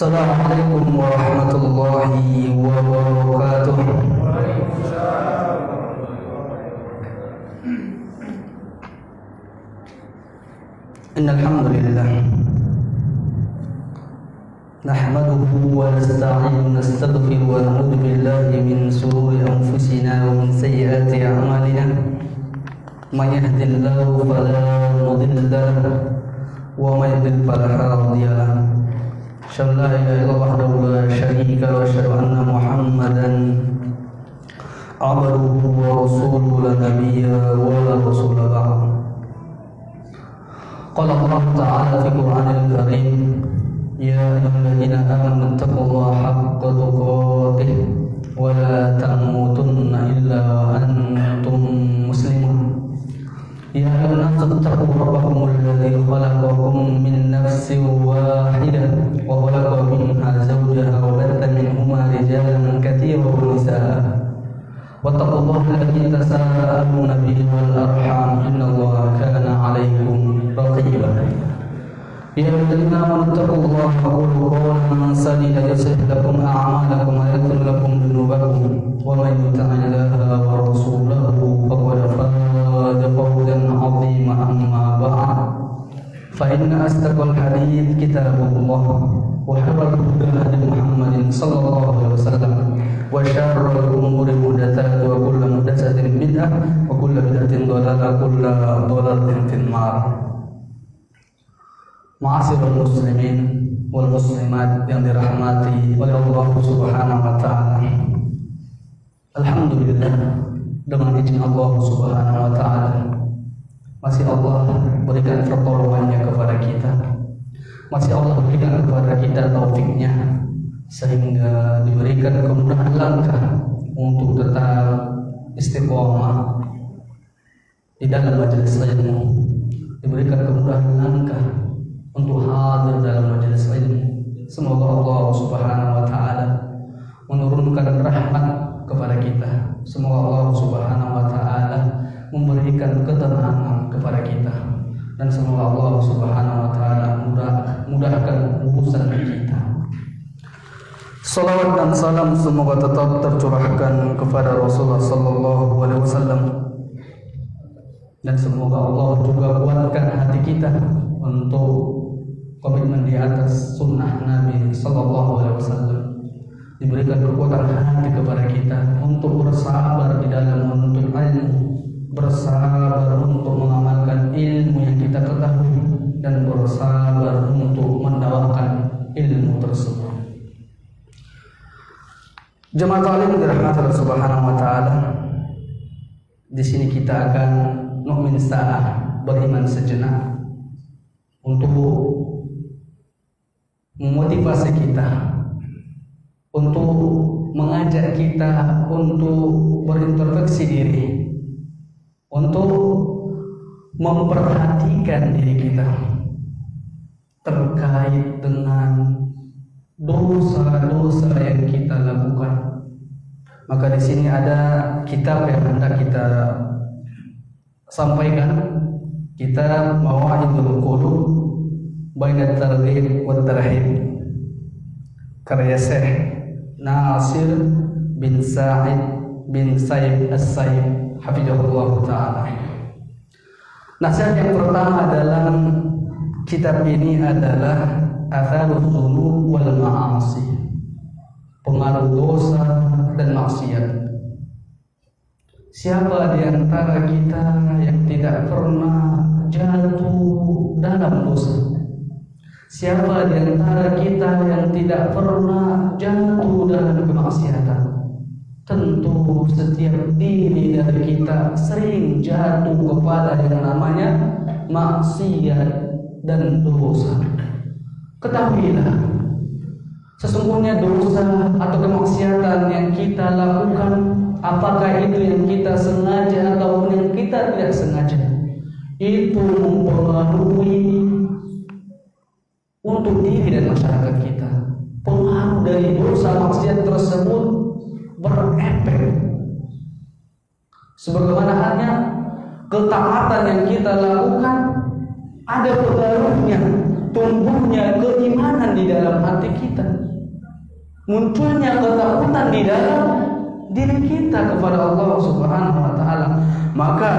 Assalamualaikum warahmatullahi wabarakatuh. Innal hamdalillah nahmaduhu wa nasta'inuhu wa nastaghfiruhu wa na'udzu billahi min shururi anfusina wa min sayyiati a'malina. May yahdihillahu fala mudilla lahu wa may yudlil fala hadiya lahu. Asyhadu an la ilaha illallah wahdahu la syarika lahu wa asyhadu anna Muhammadan abduhu wa rasuluhu la nabiyya wa la rasula ba'dahu. Qala Allah ta'ala fi Qur'anil Karim, ya ayyuhalladzina amanu taqullaha haqqa tuqatih wa la tamutunna illa wa antum muslimun. Ya ayyuhan nasu taqu rabbakumul ladzi khalaqakum min nafsin wahidah wa khalaqa minha zawjaha wa batha minhuma rijalan katsiran wa nisaa'a. Wattaqullaha alladzi tasaaluna bihi wal arham innallaha kana 'alaykum raqiba. Ya ayyuhalladzina amanu taqullaha wa qulu qawlan sadida yuslih lakum a'malakum wa yaghfir lakum dhunubakum wa may yuti'illaha wa rasulahu faqad faza fawzan 'azima. Amma ba'd, fa inna asdaqal hadits kitabullah wa khairul hudi hadi Muhammadin sallallahu alaihi wasallam wa syarrul umuri muhdatsatuha wa kullu muhdatsatin bid'ah wa kullu bid'atin dhalalah wa kullu dhalalatin fin nar. Ma'asyiral muslimin wal muslimat yang dirahmati oleh Allah Subhanahu wa taala. Alhamdulillah, dengan izin Allah Subhanahu wa taala masih Allah berikan pertolongannya kepada kita. Masih Allah berikan kepada kita taufiknya sehingga diberikan kemudahan langkah untuk tetap istiqomah di dalam majelis ilmu, diberikan kemudahan langkah untuk hadir dalam majelis ilmu. Semoga Allah Subhanahu wa taala menurunkan rahmat kepada kita. Semoga Allah Subhanahu wa taala memberikan ketenangan kepada kita, dan semoga Allah Subhanahu wa taala mudahkan urusan kita. Salawat dan salam semoga tetap tercurahkan kepada Rasulullah sallallahu alaihi wasallam, dan semoga Allah juga kuatkan hati kita untuk komitmen di atas sunnah Nabi sallallahu alaihi wasallam. Diberikan kekuatan hati kepada kita untuk bersabar di dalam menuntut ilmu, bersabar untuk mengamalkan ilmu yang kita ketahui, dan bersabar untuk mendakwakan ilmu tersebut. Jemaah taklim dirahmati Allah Subhanahu wa taala. Di sini kita akan nu'min sa'ah, beriman sejenak, untuk memotivasi kita, untuk mengajak kita untuk berintrospeksi diri, untuk memperhatikan diri kita terkait dengan dosa-dosa yang kita lakukan. Maka di sini ada kitab yang hendak kita sampaikan, kitab Mawa'idul Qulub Baina Targhib wa Tarhib, karya Syekh Nasir bin Sa'id bin Sayyid As-Sayyid hafizahullah ta'ala. Nasihat yang pertama dalam kitab ini adalah atharus dzunub wal ma'asi, pengaruh dosa dan maksiat. Siapa di antara kita yang tidak pernah jatuh dalam dosa? Siapa di antara kita yang tidak pernah jatuh dalam kemaksiatan? Tentu setiap diri dari kita sering jatuh kepada yang namanya maksiat dan dosa. Ketahuilah, sesungguhnya dosa atau kemaksiatan yang kita lakukan, apakah itu yang kita sengaja ataupun yang kita tidak sengaja, itu mempengaruhi untuk diri dan masyarakat kita. Pengaruh dari dosa maksiat tersebut berefek. Sebagaimana halnya ketaatan yang kita lakukan ada pengaruhnya, tumbuhnya keimanan di dalam hati kita, munculnya ketakutan di dalam diri kita kepada Allah Subhanahu wa taala. Maka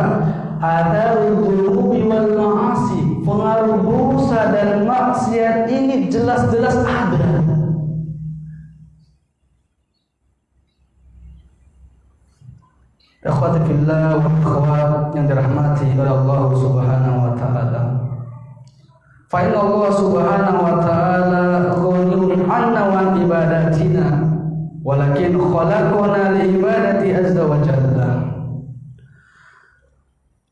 ada dzunubi wal ma'asi, pengaruh dosa dan maksiat ini jelas-jelas ada. Ikhwati fillah wa akhwat yang dirahmati oleh Allah Subhanahu wa taala. Fa inna Allah Subhanahu wa taala ghaniyun 'anna wa ibadatina, walakin khalaqana li ibadati azza wa jalla.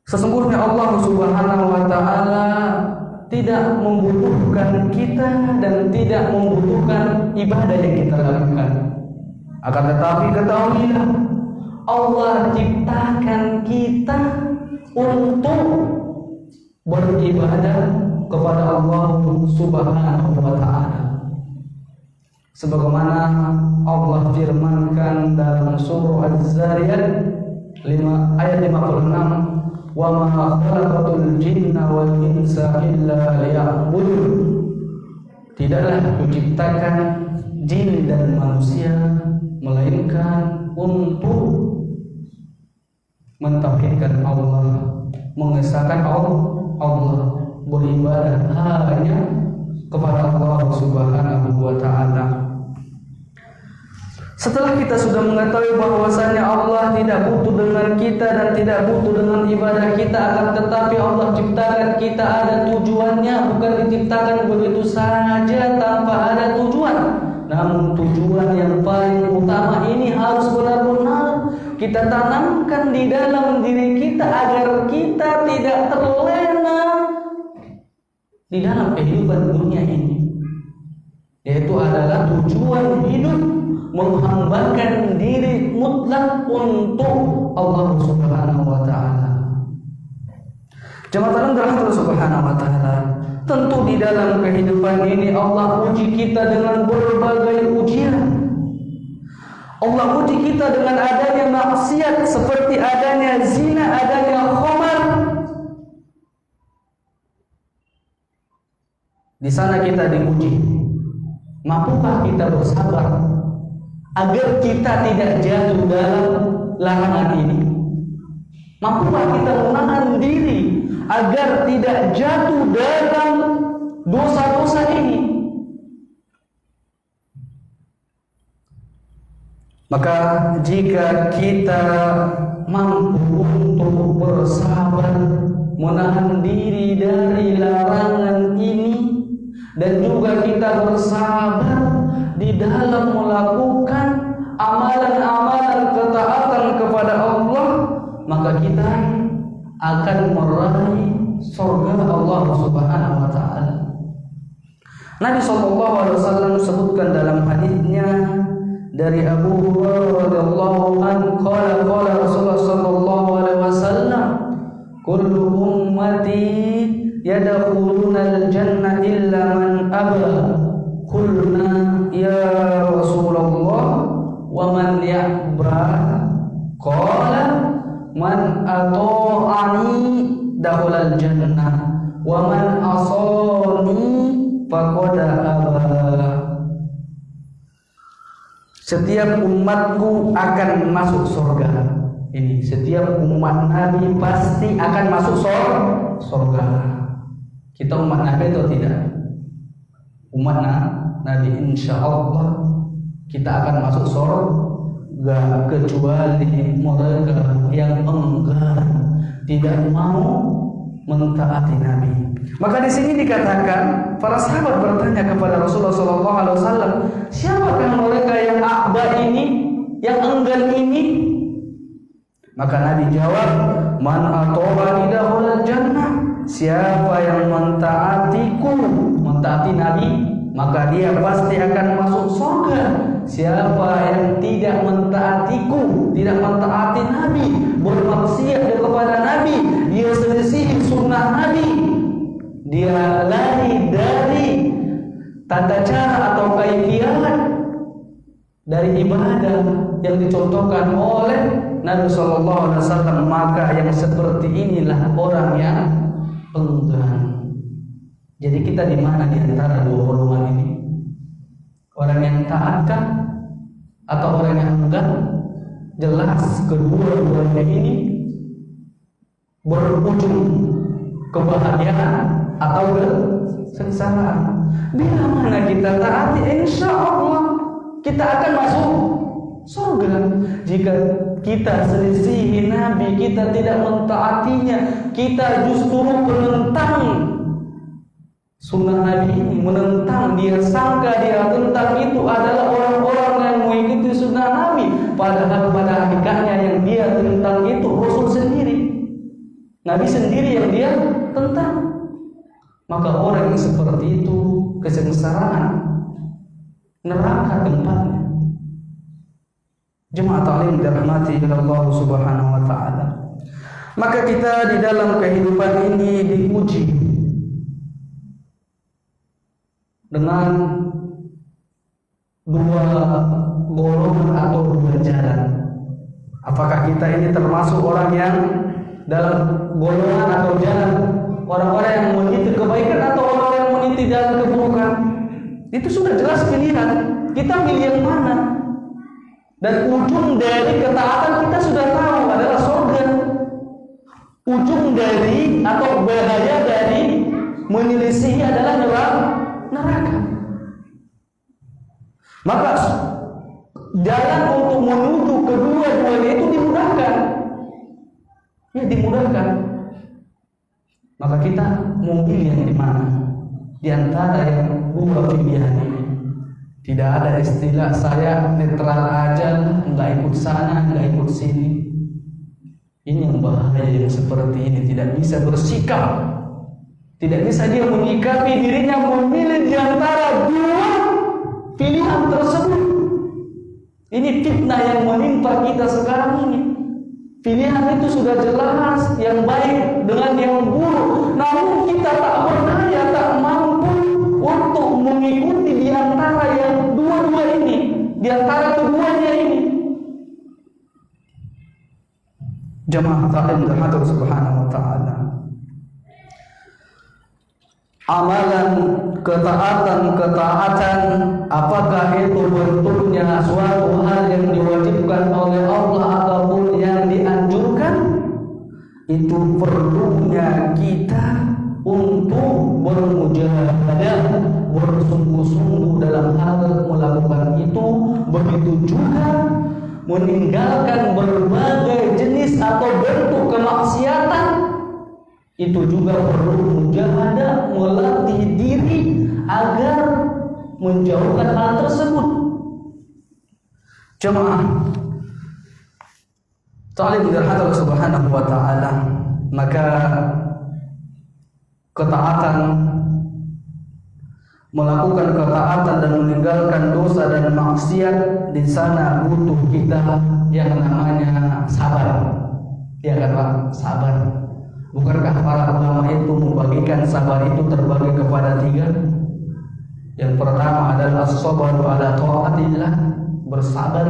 Sesungguhnya Allah Subhanahu wa taala tidak membutuhkan kita dan tidak membutuhkan ibadah yang kita lakukan. Akan tetapi ketahuilah, Allah ciptakan kita untuk beribadah kepada Allah Subhanahu wa taala. Sebagaimana Allah firmankan dalam surah Az-Zariyat ayat 56, "Wa ma khalaqatul jinna wal insa illa liya'budun." Tidaklah kuciptakan jin dan manusia melainkan untuk mentauhidkan Allah, mengesahkan Allah, beribadah hanya kepada Allah Subhanahu wa taala. Setelah kita sudah mengetahui bahwasanya Allah tidak butuh dengan kita dan tidak butuh dengan ibadah kita, akan tetapi Allah ciptakan kita ada tujuannya, bukan diciptakan begitu saja tanpa ada tujuan. Namun tujuan yang paling utama ini harus benar-benar kita tanamkan di dalam diri kita agar kita tidak terlena di dalam kehidupan dunia ini, yaitu adalah tujuan hidup menghambakan diri mutlak untuk Allah Subhanahu wa taala. Jemaah Allah Subhanahu wa taala, tentu di dalam kehidupan ini Allah uji kita dengan berbagai ujian. Allah uji kita dengan adanya maksiat seperti adanya zina, adanya khamar. Di sana kita diuji. Mampukah kita bersabar agar kita tidak jatuh dalam larangan ini? Mampukah kita menahan diri agar tidak jatuh dalam dosa-dosa ini? Maka jika kita mampu untuk bersabar menahan diri dari larangan ini, dan juga kita bersabar di dalam melakukan amalan-amalan ketaatan kepada Allah, maka kita akan meraih surga Allah Subhanahu wa taala. Nabi sallallahu alaihi wasallam sebutkan dalam hadisnya dari Abu Hurairah radhiyallahu anhu, qala Rasulullah sallallahu alaihi wasallam, kullu ummati yadkhuluna al-jannah illa man aba. Qulna ya Rasulullah wa man ya'ba? Qala man ata'ani dakhulal jannah wa man asani faqad aba. Setiap umatku akan masuk surga. Ini setiap umat Nabi pasti akan masuk surga. Kita umat Nabi atau tidak? Umat Nabi, insya Allah kita akan masuk surga, kecuali mereka yang enggan, tidak mau mentaati Nabi. Maka di sini dikatakan para sahabat bertanya kepada Rasulullah SAW, siapakah mereka yang akba ini, yang enggan ini? Maka Nabi jawab, man ata'ani dakhulal jannah. Siapa yang mentaatiku, mentaati Nabi, maka dia pasti akan masuk surga. Siapa yang tidak mentaatiku, tidak mentaati Nabi, bermaksiat kepada Nabi, dia selisih sunnah Nabi, dia lari dari tata cara atau kaifiat dari ibadah yang dicontohkan oleh Nabi Sallallahu Alaihi Wasallam, maka yang seperti inilah orang yang enggan. Jadi kita di mana di antara dua golongan ini? Orang yang taatkah atau orang yang enggan? Jelas kedua-duanya ini berujung kebahagiaan atau kesengsaraan. Bila mana kita taati, insya Allah kita akan masuk surga. Jika kita selisihi Nabi, kita tidak mentaatinya, kita justru menentang sunnah Nabi ini, menentang, dia sangka dia tentang itu adalah orang-orang yang mengikuti sunnah Nabi, padahal pada hakikatnya yang dia tentang itu Rasul sendiri, Nabi sendiri yang dia tentang. Maka orang yang seperti itu kesengsaraan, neraka tempatnya. Jemaah taklim dirahmati Allah Subhanahu wa taala. Maka kita di dalam kehidupan ini diuji dengan dua golongan atau dua jalan. Apakah kita ini termasuk orang yang dalam golongan atau jalan orang-orang yang meniti kebaikan atau orang-orang yang meniti jalan keburukan? Itu sudah jelas pilihan. Kita pilih yang mana? Dan ujung dari ketaatan kita sudah tahu adalah surga. Ujung dari atau bahaya dari menyelisihi adalah neraka. Maka jalan untuk menuju kedua-duanya itu dimudahkan. Ya, dimudahkan. Maka kita mau pilih yang di mana? Di antara yang dua pilihan ini. Tidak ada istilah saya netral aja, nggak ikut sana, nggak ikut sini. Ini yang bahaya yang seperti ini, tidak bisa bersikap, tidak bisa dia menyikapi dirinya memilih di antara dua pilihan tersebut. Ini fitnah yang menimpa kita sekarang ini. Pilihan itu sudah jelas, yang baik dengan yang buruk, namun kita tak berdaya, tak mampu untuk mengikuti di antara yang dua-dua ini, di antara keduanya ini. Jemaah taklim Allah Subhanahu wa taala. Amalan ketaatan, apakah itu bentuknya suatu hal yang diwajibkan oleh Allah ataupun yang dianjurkan? Itu perlunya kita untuk bermujahadah, bersungguh-sungguh dalam hal melakukan itu. Begitu juga meninggalkan berbagai jenis atau bentuk kemaksiatan, itu juga perlu mujahadah, melatih diri agar menjauhkan hal tersebut. Jemaah taklim dirahmati Allah Subhanahu wa taala, maka ketaatan, melakukan ketaatan dan meninggalkan dosa dan maksiat, di sana butuh kita yang namanya sabar. Ya kan Pak? Sabar. Bukankah para ulama itu membagikan sabar itu terbagi kepada tiga? Yang pertama adalah as-sabru ala taatillah, bersabar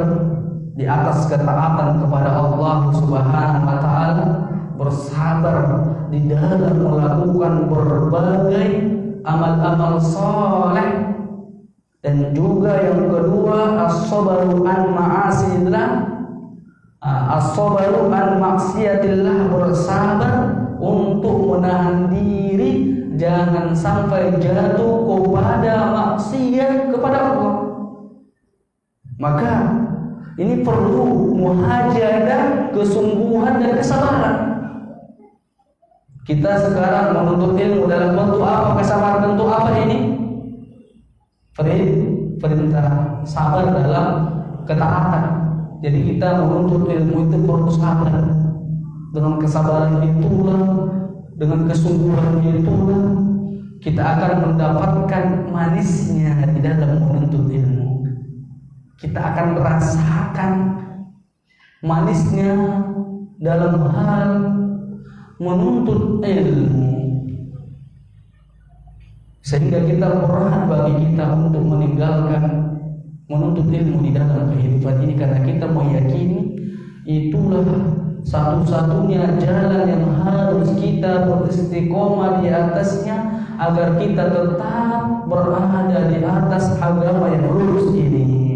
di atas ketaatan kepada Allah Subhanahu wa taala, bersabar di dalam melakukan berbagai amal-amal saleh. Dan juga yang kedua as-sabru an ma'asillah, as-sabru an maksiatillah, bersabar untuk menahan diri jangan sampai jatuh kepada maksiat kepada Allah. Maka ini perlu muhajadah, kesungguhan dan kesabaran. Kita sekarang menuntut ilmu dalam bentuk apa? Kesabaran bentuk apa ini? Perintah sabar dalam ketaatan. Jadi kita menuntut ilmu itu perlu sabar. Dengan kesabaran itulah, dengan kesungguhan itulah, kita akan mendapatkan manisnya di dalam menuntut ilmu. Kita akan merasakan manisnya dalam hal menuntut ilmu, sehingga kita berat bagi kita untuk meninggalkan menuntut ilmu di dalam kehidupan ini, karena kita meyakini itulah satu-satunya jalan yang harus kita beristiqomah di atasnya agar kita tetap berada di atas agama yang lurus ini.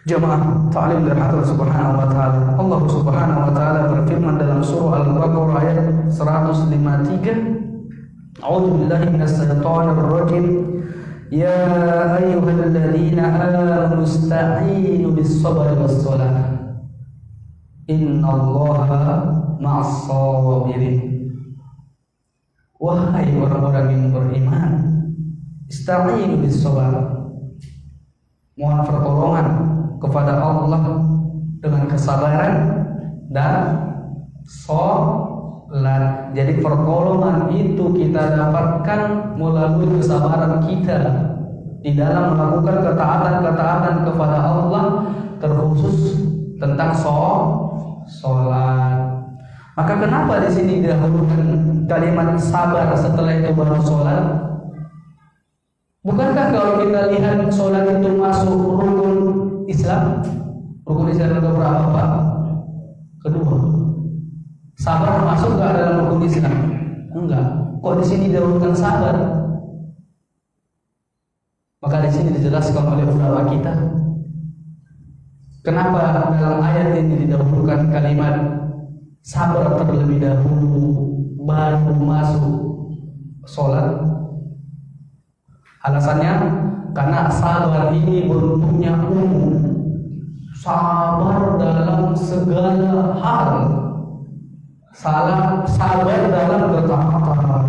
Jemaah ta'lim dari Allah Subhanahu wa taala. Allah Subhanahu wa taala berfirman dalam surah Al-Baqarah ayat 153, A'udzu billahi minasy syaithanir rajim. Ya ayyuhalladzina amanu ista'inu bis-sabri was-salah. Innallaha ma'as sabirin. Wahai orang-orang yang beriman, ista'inu bis-sabr. Mohon pertolongan kepada Allah dengan kesabaran dan sholat. Jadi pertolongan itu kita dapatkan melalui kesabaran kita di dalam melakukan ketaatan-ketaatan kepada Allah, terkhusus tentang sholat. Maka kenapa di sini didahulukan kalimat sabar setelah itu baru sholat? Bukankah kalau kita lihat sholat itu masuk rukun Islam? Rukun Islam itu berapa, Pak? Kedua. Sabar masuk nggak dalam rukun Islam? Enggak. Kok di sini didahulukan sabar? Maka di sini dijelaskan oleh ulama kita, kenapa dalam ayat ini didahulukan kalimat sabar terlebih dahulu baru masuk sholat? Alasannya karena sabar ini bentuknya umum, sabar dalam segala hal, sabar dalam ketaatan,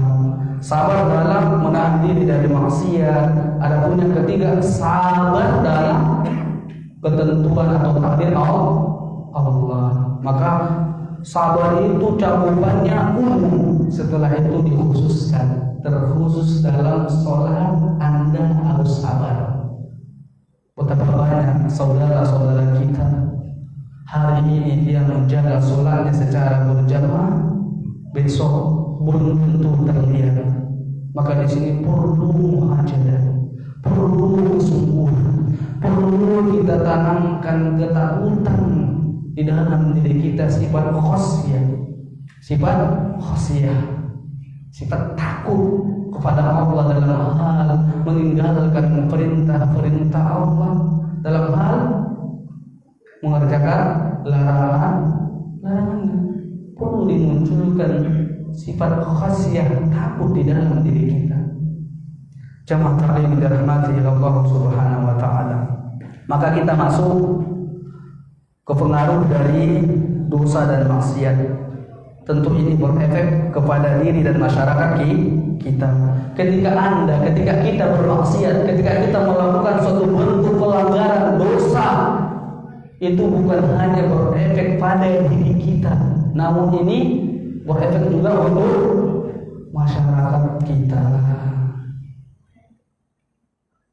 sabar dalam menahan diri dari maksiat. Adapun yang ketiga, sabar dalam ketentuan atau takdir Allah. Maka sabar itu cakupannya umum, setelah itu dikhususkan. Terkhusus dalam sholat Anda harus sabar. Betapa banyak saudara-saudara kita hari ini dia menjaga sholatnya secara berjamaah, besok belum tentu terlihat. Maka di sini perlu muhajadah, perlu kesungguhan, perlu kita tanamkan ketakutan di dalam diri kita, sifat sifat takut kepada Allah dalam hal meninggalkan perintah-perintah Allah, dalam hal mengerjakan larangan-larangannya. Perlu dimunculkan sifat khasyah, takut di dalam diri kita. Jamaah taklim dirahmati Allah Subhanahu wa taala. Maka kita masuk ke pengaruh dari dosa dan maksiat. Tentu ini berefek kepada diri dan masyarakat kita. Ketika kita bermaksiat, ketika kita melakukan suatu bentuk pelanggaran dosa, itu bukan hanya berefek pada diri kita, namun ini berefek juga untuk masyarakat kita.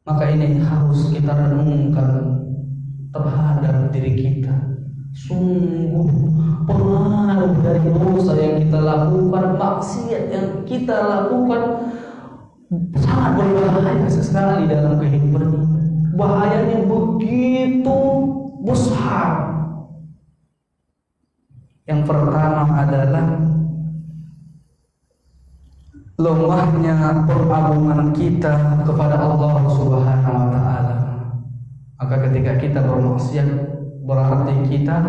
Maka ini harus kita renungkan terhadap diri kita. Sungguh pengaruh dari dosa yang kita lakukan, maksiat yang kita lakukan sangat berbahaya sekali dalam kehidupan ini. Bahayanya begitu besar. Yang pertama adalah lemahnya pengagungan kita kepada Allah Subhanahu wa taala. Maka ketika kita bermaksiat, berarti kita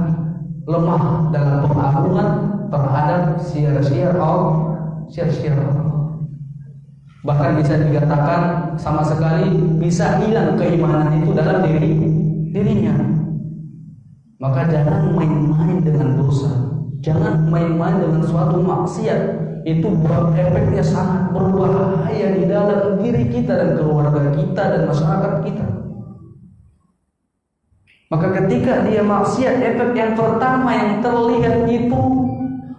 lemah dalam pengagungan terhadap syiar-syiar Allah. Bahkan bisa dikatakan sama sekali bisa hilang keimanan itu dalam dirinya. Maka jangan main-main dengan dosa, jangan main-main dengan suatu maksiat. Itu efeknya sangat berbahaya di dalam diri kita dan keluarga kita dan masyarakat kita. Maka ketika dia maksiat, efek yang pertama yang terlihat itu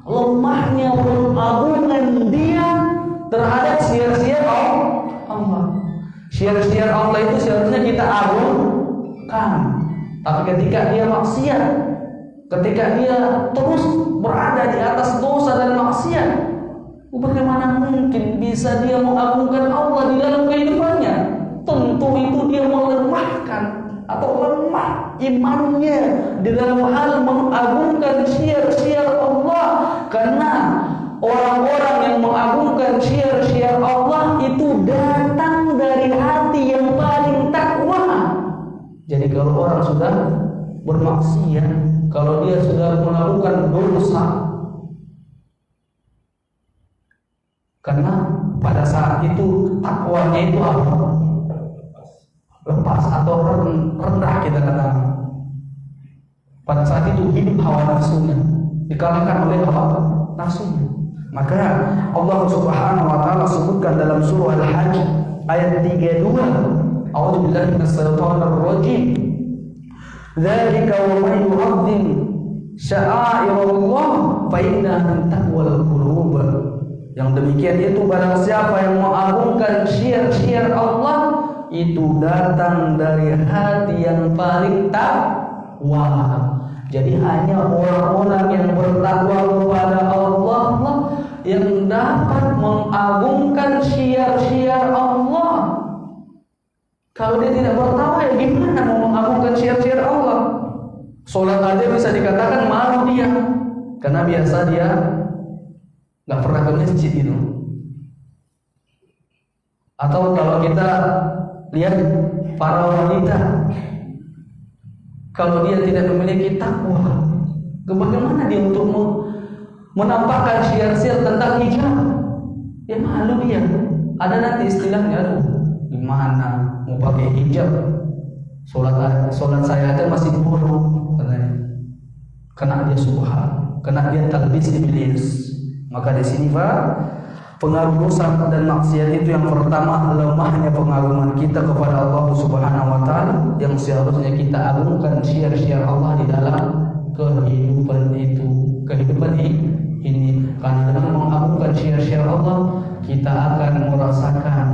lemahnya pengagungan dia terhadap syiar-syiar Allah. Syiar-syiar Allah itu seharusnya kita agungkan. Tapi ketika dia maksiat, ketika dia terus berada di atas dosa dan maksiat, bagaimana mungkin bisa dia mengagungkan Allah di dalam kehidupannya? Tentu tentu itu dia melemahkan atau lemah imannya di dalam hal mengagungkan syiar-syiar Allah. Karena orang-orang yang mengagungkan syiar-syiar Allah itu datang dari hati yang paling takwa. Jadi kalau orang sudah bermaksiat, kalau dia sudah melakukan dosa, karena pada saat itu takwanya itu apa? Lepas atau rendah kita katakan. Pada saat itu hidup hawa nafsunya, dikalahkan oleh hawa nafsunya. Maka Allah Subhanahu wa taala sebutkan dalam surah Al-Hajj ayat 32, A'udzubillahi minasyaitonir rajim. Dzalika wa may yu'azzim sya'airallah fa innaha min taqwal qulub. Yang demikian itu barang siapa yang mengagungkan syiar-syiar Allah, itu datang dari hati yang paling takwa. Jadi hanya orang-orang yang bertakwa kepada Allah lah yang dapat mengagungkan syiar-syiar Allah. Kalau dia tidak bertakwa, ya gimana mau mengagungkan syiar-syiar Allah? Sholat aja bisa dikatakan malu dia, karena biasa dia nggak pernah ke masjid itu. Atau kalau kita lihat para wanita, kalau dia tidak memiliki takwa, bagaimana dia untuk menampakkan syiar-syiar tentang hijab? Ya malu dia. Ada nanti istilahnya, aduh, gimana mau pakai hijab? Sholat saya aja masih buruk, katanya. Kena dia subhan, kena dia talbis iblis. Maka di sini Pak, pengaruh dosa dan maksiat itu yang pertama, lemahnya pengagungan kita kepada Allah Subhanahu wa taala, yang seharusnya kita agungkan syiar-syiar Allah di dalam kehidupan itu, kehidupan ini. Karena dengan mengagungkan syiar-syiar Allah, kita akan merasakan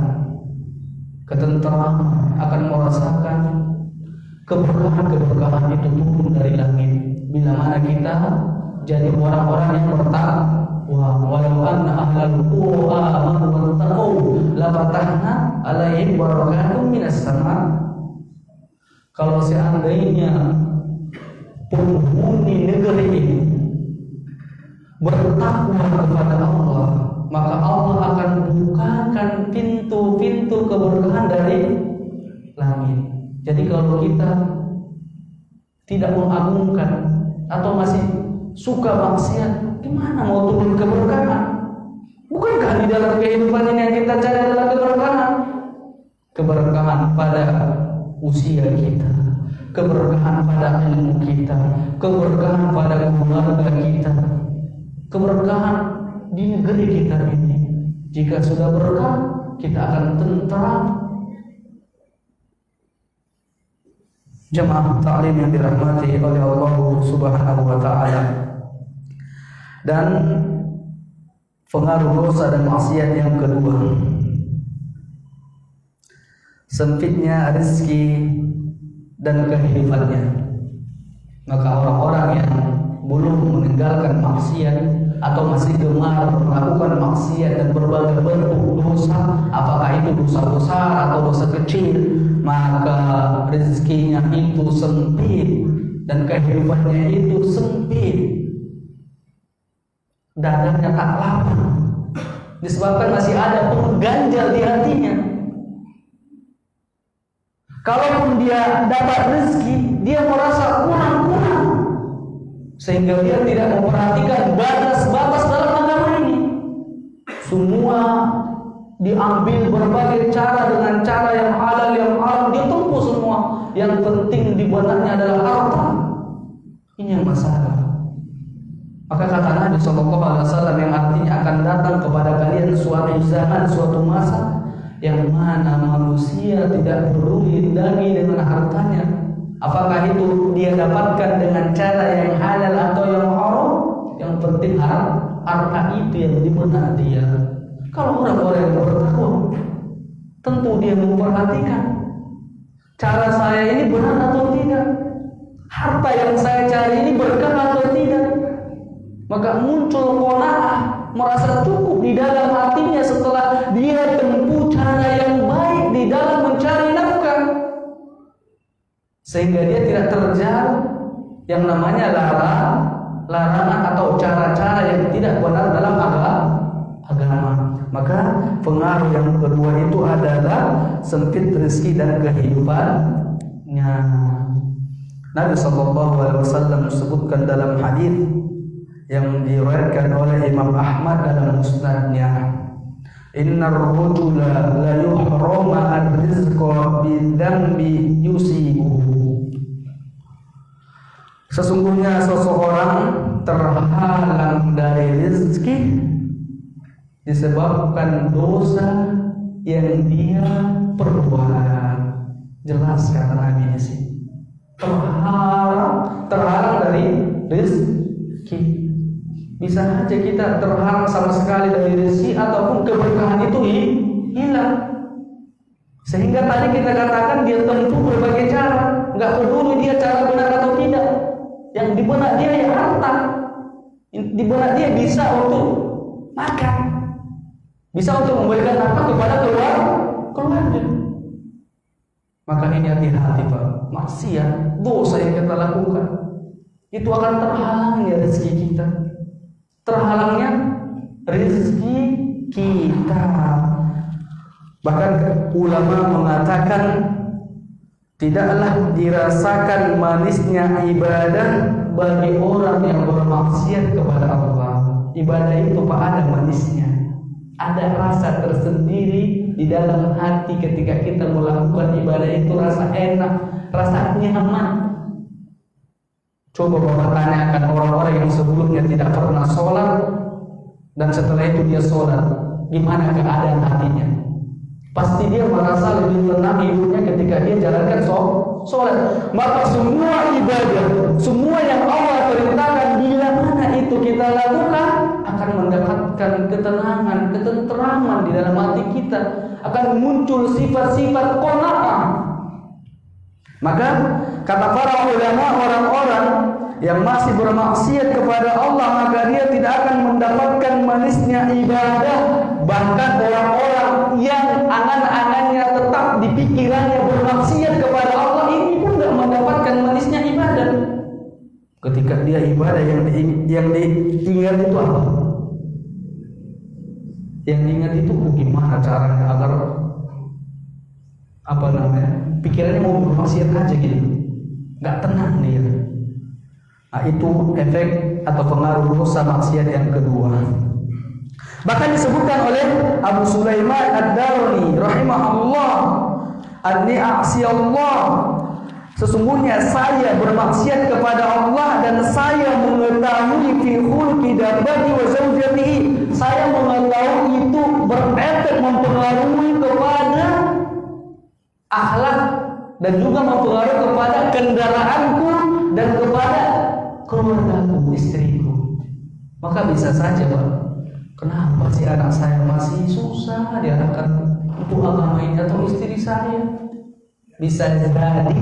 ketenteraman, akan merasakan keberkahan itu turun dari langit. Bila mana kita jadi orang-orang yang bertakwa, walau anna ahlal qura amanu wattaqu la fatahna alaihim barakatum minas sama. Kalau seandainya penghuni negeri ini bertakwa kepada Allah, maka Allah akan bukakan pintu-pintu keberkahan dari langit. Jadi kalau kita tidak mengagungkan atau masih suka maksiat, gimana mau turun keberkahan? Bukankah di dalam kehidupan ini yang kita cari adalah keberkahan? Keberkahan pada usia kita, keberkahan pada ilmu kita, keberkahan pada keluarga kita, keberkahan di negeri kita ini. Jika sudah berkah, kita akan tentram. Jemaah ta'lim yang dirahmati oleh Allah Subhanahu wa taala. Dan pengaruh dosa dan maksiat yang kedua, sempitnya rezeki dan kehidupannya. Maka orang-orang yang belum meninggalkan maksiat atau masih gemar melakukan maksiat dan berbagai bentuk dosa, apakah itu dosa besar atau dosa kecil, maka rezekinya itu sempit dan kehidupannya itu sempit. Dadanya tak lapang, disebabkan masih ada pengganjal di hatinya. Kalaupun dia dapat rezeki, dia merasa kurang-kurang, sehingga dia tidak memperhatikan batas-batas dalam agama ini. Semua diambil berbagai cara, dengan cara yang halal, yang haram, dia tempuh semua. Yang penting di benaknya adalah harta. Ini yang masalah. Maka kata Nabi SAW yang artinya akan datang kepada kalian suatu zaman, suatu masa yang mana manusia tidak peduli lagi dengan hartanya. Apakah itu dia dapatkan dengan cara yang halal atau yang haram? Yang penting harta itu yang di benak dia. Kalau orang-orang yang bertakwa, tentu dia memperhatikan cara saya ini benar atau tidak, harta yang saya cari ini berkah atau tidak. Maka muncul qanaah, merasa cukup di dalam hatinya setelah dia tempuh cara yang baik di dalam mencari nafkah. sehingga dia tidak terjal yang namanya larangan atau cara-cara yang tidak benar dalam agama. Maka pengaruh yang kedua itu adalah sempit rezeki dan kehidupannya. Nabi SAW disebutkan dalam hadis yang diriwayatkan oleh Imam Ahmad dalam musnadnya, innar rajula la yuhrama ar-rizqa bidzambi yusibuhu. Sesungguhnya seseorang terhalang dari rezeki disebabkan dosa yang dia perbuat. Jelas kata Nabi di sini. Terhalang dari rezeki. Bisa saja kita terhalang sama sekali dari rezeki ataupun keberkahan itu hilang. Sehingga tadi kita katakan dia tempuh berbagai cara, nggak peduli dia cara benar atau tidak. Yang di benak dia ya harta, di benak dia bisa untuk makan, bisa untuk memberikan nafkah kepada keluarga. Maka ini hati-hati Pak, maksiat, dosa yang kita lakukan itu akan terhalangnya rezeki kita, terhalangnya rezeki kita. Bahkan ulama mengatakan tidaklah dirasakan manisnya ibadah bagi orang yang bermaksiat kepada Allah. Ibadah itu Pak ada manisnya, ada rasa tersendiri di dalam hati ketika kita melakukan ibadah itu, rasa enak, rasa nyaman. Coba Bapak tanyakan orang-orang yang sebelumnya tidak pernah sholat dan setelah itu dia sholat, gimana keadaan hatinya? Pasti dia merasa lebih tenang hidupnya ketika dia jalankan sholat. Maka semua ibadah, semua yang Allah perintahkan bila mana itu kita lakukan akan mendapatkan ketenangan, ketenteraman di dalam hati kita, akan muncul sifat-sifat qanaah. Maka kata para ulama, orang-orang yang masih bermaksiat kepada Allah maka dia tidak akan mendapatkan manisnya ibadah. Bahkan orang-orang yang angan-angannya tetap di pikirannya bermaksiat kepada Allah ini pun tidak mendapatkan manisnya ibadah. Ketika dia ibadah yang diingat itu apa? Yang diingat itu bagaimana caranya agar pikirannya mau bermaksiat aja gitu, nggak tenang dia. Nah, itu efek atau pengaruh dosa maksiat yang kedua. Bahkan disebutkan oleh Abu Sulaiman Ad-Darani rahimahullah, "Anni a'siyallah." Sesungguhnya saya bermaksiat kepada Allah dan saya mengetahui fi khulqi dabbati wa zawjatihi. Saya mengetahui itu berefek mempengaruhi kepada akhlak dan juga mempengaruhi kepada kendaraanku dan kepada keluargaku, istriku. Maka bisa saja Pak, kenapa sih anak saya masih susah diarahkan untuk agama ini atau istri saya? Bisa jadi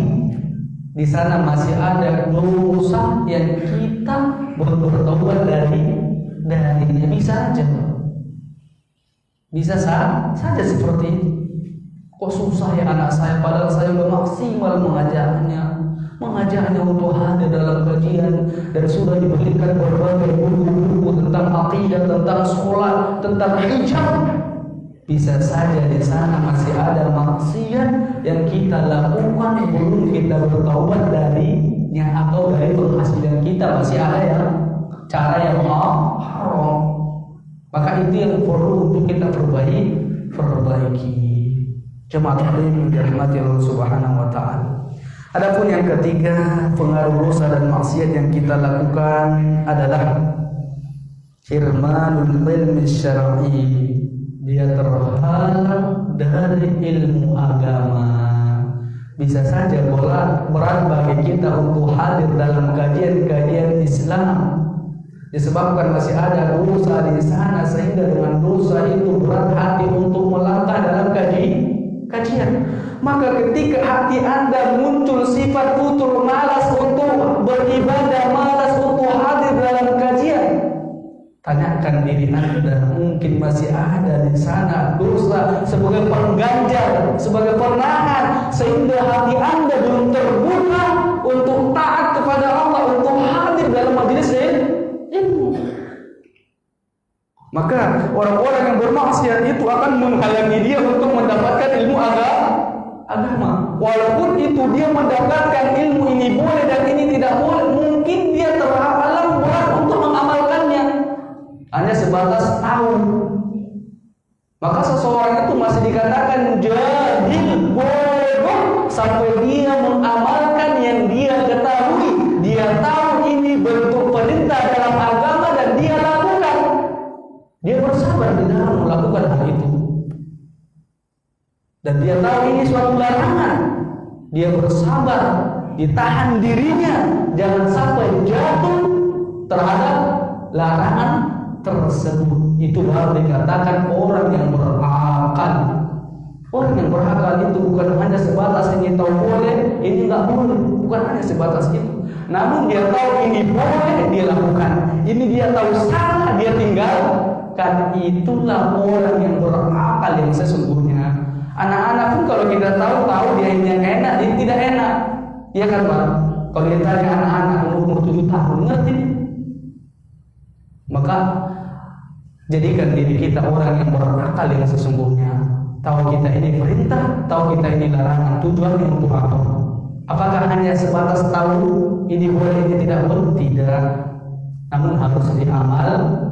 di sana masih ada dosa yang kita bertobat darinya. Bisa saja, bisa saja seperti itu. Kok susah ya anak saya, padahal saya sudah maksimal mengajarnya untuk hadir dalam kajian dan sudah diberikan berbagai buku-buku tentang akidah, tentang sholat, tentang hijab. Bisa saja di sana masih ada maksiat yang kita lakukan belum kita bertaubat darinya, atau dari penghasilan kita masih ada yang cara yang haram. Maka itu yang perlu untuk kita perbaiki. Jemaah taklim yang dirahmati Allah Subhanahu wa taala. Adapun yang ketiga, pengaruh dosa dan maksiat yang kita lakukan adalah hirmanul ilmi syar'i. Dia terhalang dari ilmu agama. Bisa saja berat bagi kita untuk hadir dalam kajian-kajian Islam disebabkan masih ada dosa di sana, sehingga dengan dosa itu berat hati untuk melangkah dalam kajian. Maka ketika hati Anda muncul sifat futur, malas untuk beribadah, malas untuk hadir dalam kajian, tanyakan diri Anda, mungkin masih ada di sana dosa sebagai pengganjal, sebagai penahan, sehingga hati Anda belum terbuka Maka orang-orang yang bermaksiat itu akan menghalangi dia untuk mendapatkan ilmu agama. Walaupun itu dia mendapatkan ilmu ini boleh dan ini tidak boleh, mungkin dia terhalang berat untuk mengamalkannya. Hanya sebatas tahu. Maka seseorang itu masih dikatakan jahil, bodoh, sampai dia mengamalkan yang dia ketahui. Dia tahu ini bentuk perintah dalam agama dan dia lakukan. Dia bersabar di dalam melakukan hal itu. Dan dia tahu ini suatu larangan. Dia bersabar, ditahan dirinya, jangan sampai jatuh terhadap larangan tersebut. Itu baru dikatakan orang yang berakal. Orang yang berakal itu bukan hanya sebatas ini tahu boleh, ini nggak boleh, bukan hanya sebatas itu. Namun dia tahu ini boleh, dia lakukan. Ini dia tahu salah, dia tinggalkan. Itulah orang yang berakal yang sesungguhnya. Anak-anak pun kalau kita tahu dia ini yang enak, ini tidak enak. Iya kan Pak? Kalau kita tanya anak-anak umur 7 tahun, ngerti? Maka jadikan diri kita orang yang berakal yang sesungguhnya. Tahu kita ini perintah, tahu kita ini larangan. Tujuannya untuk apa? Apakah hanya sebatas tahu ini boleh, ini tidak boleh? Tidak. Namun harus diamalkan.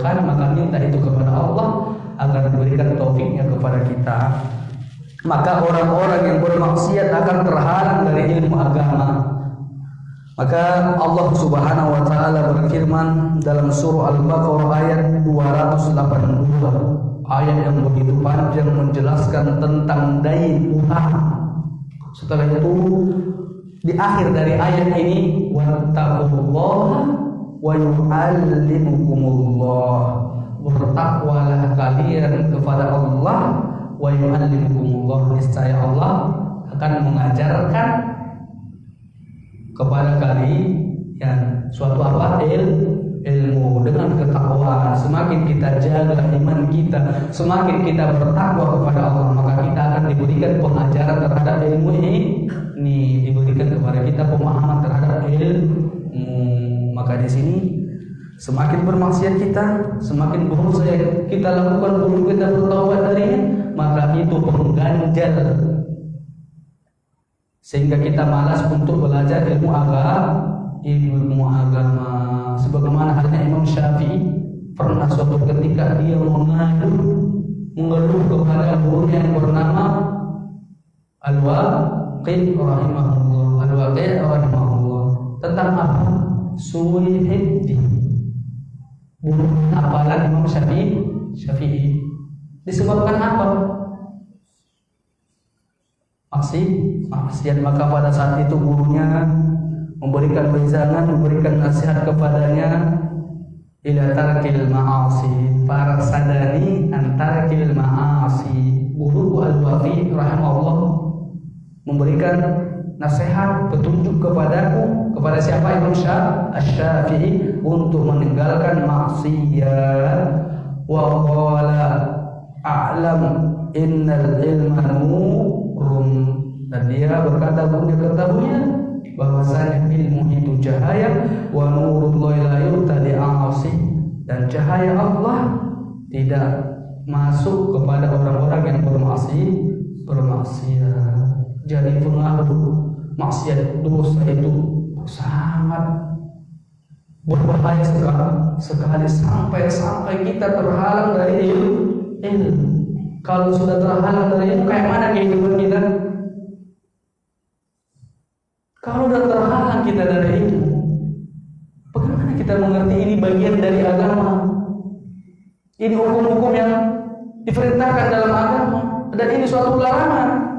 Maka minta itu kepada Allah agar memberikan taufiknya kepada kita. Maka orang-orang yang bermaksiat akan terhalang dari ilmu agama. Maka Allah Subhanahu wa taala berfirman dalam surah Al-Baqarah ayat 282. Ayat yang begitu panjang menjelaskan tentang dain utang. Setelah itu di akhir dari ayat ini wattaqullaha wa yu'allimukumullah. Bertakwalah kalian kepada Allah wa yu'allimukumullah, niscaya Allah akan mengajarkan kepada kalian suatu apa? Ilmu. Dengan ketakwaan, semakin kita jaga iman kita, semakin kita bertakwa kepada Allah, maka kita akan diberikan pengajaran terhadap ilmu ini, diberikan kepada kita pemahaman terhadap ilmu. Maka di sini semakin bermaksiat kita, semakin berusaha kita lakukan belum kita bertaubat darinya, maka itu pengganjal sehingga kita malas untuk belajar ilmu agama. Sebagaimana halnya Imam Syafi'i pernah suatu ketika dia mengeluh kepada gurunya yang bernama Al-Waqi' rahimahullah tentang apa? Su'ul hifdzi. Apalan Imam Syafi'i disebabkan apa? Maksiat. Maka pada saat itu gurunya memberikan wejangan, memberikan nasihat kepadanya ila tarkil ma'asi, para sadani antara tarkil ma'asi. Guru Al-Waqi rahimahullah memberikan nasihat, petunjuk kepadaku, kepada siapa? Imam Syafi'i, untuk meninggalkan maksiat. Wa qala a'lam innal ilma nurun, dan dia berkata, punya ketahuian bahwasanya ilmu itu cahaya, wa nurullahi la yu'tadi a'asi, dan cahaya Allah tidak masuk kepada orang-orang yang bermaksiat. Jadi pengaruh maksiat, dosa itu sangat berbahaya sekali sampai kita terhalang dari ilmu. Kalau sudah terhalang dari ilmu, kayak mana kehidupan kita? Kalau sudah terhalang kita dari ilmu, bagaimana kita mengerti ini bagian dari agama? Ini hukum-hukum yang diperintahkan dalam agama, dan ini suatu larangan.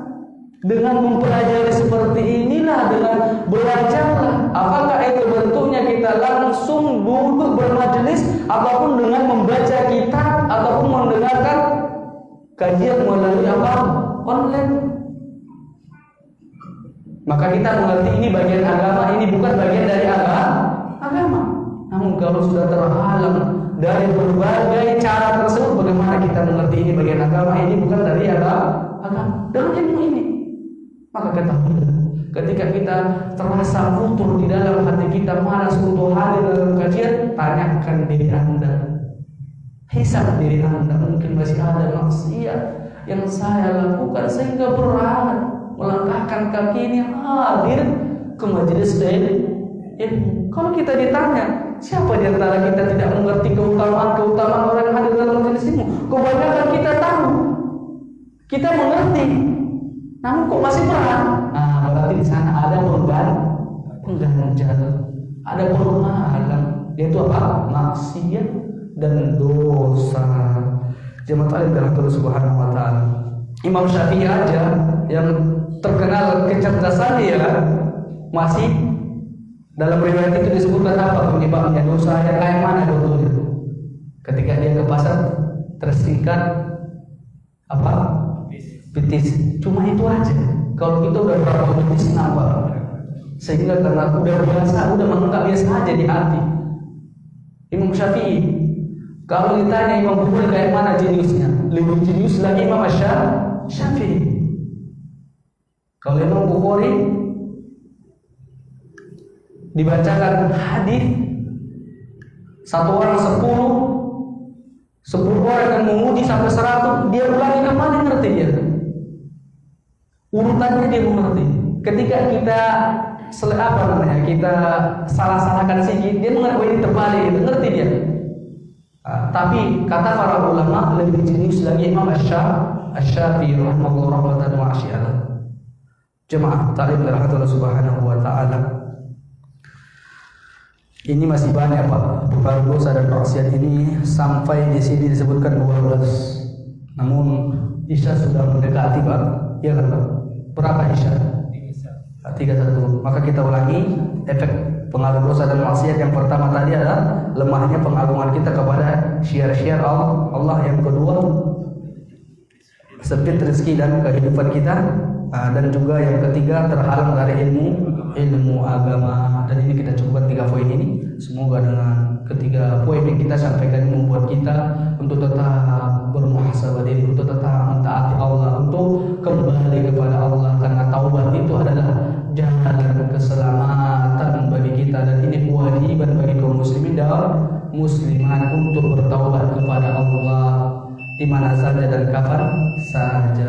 Dengan mempelajari seperti inilah, dengan belajarlah. Apakah itu bentuknya kita langsung duduk bermajelis, ataupun dengan membaca kitab, ataupun mendengarkan kajian melalui apa? Online. Maka kita mengerti ini bagian agama, ini bukan bagian dari agama. Namun kalau sudah terhalang dari berbagai cara tersebut, bagaimana kita mengerti ini bagian agama, ini bukan dari agama, dengan ilmu ini? Maka ketahuilah, ketika kita terasa futur di dalam hati kita, malas untuk hadir dalam kajian, tanyakan diri Anda, Hisab diri Anda, mungkin masih ada maksiat yang saya lakukan sehingga berat melangkahkan kaki ini hadir ke majelis ilmu. Kalau kita ditanya, siapa di antara kita tidak mengerti keutamaan orang yang hadir dalam majelis ilmu? Kebanyakan kita tahu, kita mengerti, namun kok masih berat? Nah, berarti di sana ada pengganjal, ada penghalang, yaitu apa? Maksiat dan dosa. Jemaat alim Allah Subhanahu wa taala. Imam Syafi'i aja yang terkenal kecerdasannya ya, masih dalam riwayat itu disebutkan apa penyebabnya dosa yang kayak mana contohnya? Ketika dia ke pasar tersingkat apa? Betis. Cuma itu aja. Kalau kita udah berapa betis nambah, sehingga karena udah biasa, udah menganggap biasa aja di hati. Imam Syafi'i, kalau ditanya Imam Bukhari kayak mana jeniusnya, lebih jenius lagi Imam Syafi'i. Kalau Imam Bukhari dibacakan hadis, satu orang 10 orang yang memuji sampai 100, dia ulangi kembali, ngerti dia. Urutannya dia mengerti. Ketika kita kita salah-salahkan sedikit, dia mengerti ini terbalik, itu ngerti dia. Tapi kata para ulama lebih jenius lagi Imam Asy-Syafi'i rahimahullah rahmatan wasi'ah. Jemaah taklim Allah Subhanahu wa taala. Ini masih banyak Pak, perkara dosa dan maksiat ini sampai di sini disebutkan 12. Namun Isya sudah mendekati Pak, ya kan Pak? Berapa Isya? 31. Maka kita ulangi efek pengaruh dosa dan maksiat. Yang pertama tadi adalah lemahnya pengagungan kita kepada syiar-syiar Allah. Yang kedua, sempit rezeki dan kehidupan kita. Dan juga yang ketiga, terhalang dari ilmu agama. Dan ini kita cukupkan 3 poin ini. Semoga dengan ketiga poin yang kita sampaikan membuat kita untuk tetap bermuhasabah diri, untuk tetap mentaati Allah, untuk kembali kepada Allah, karena taubat itu adalah jalan keselamatan bagi kita. Dan ini kewajiban bagi kaum muslimin dan muslimat untuk bertaubat kepada Allah di mana saja dan kapan saja.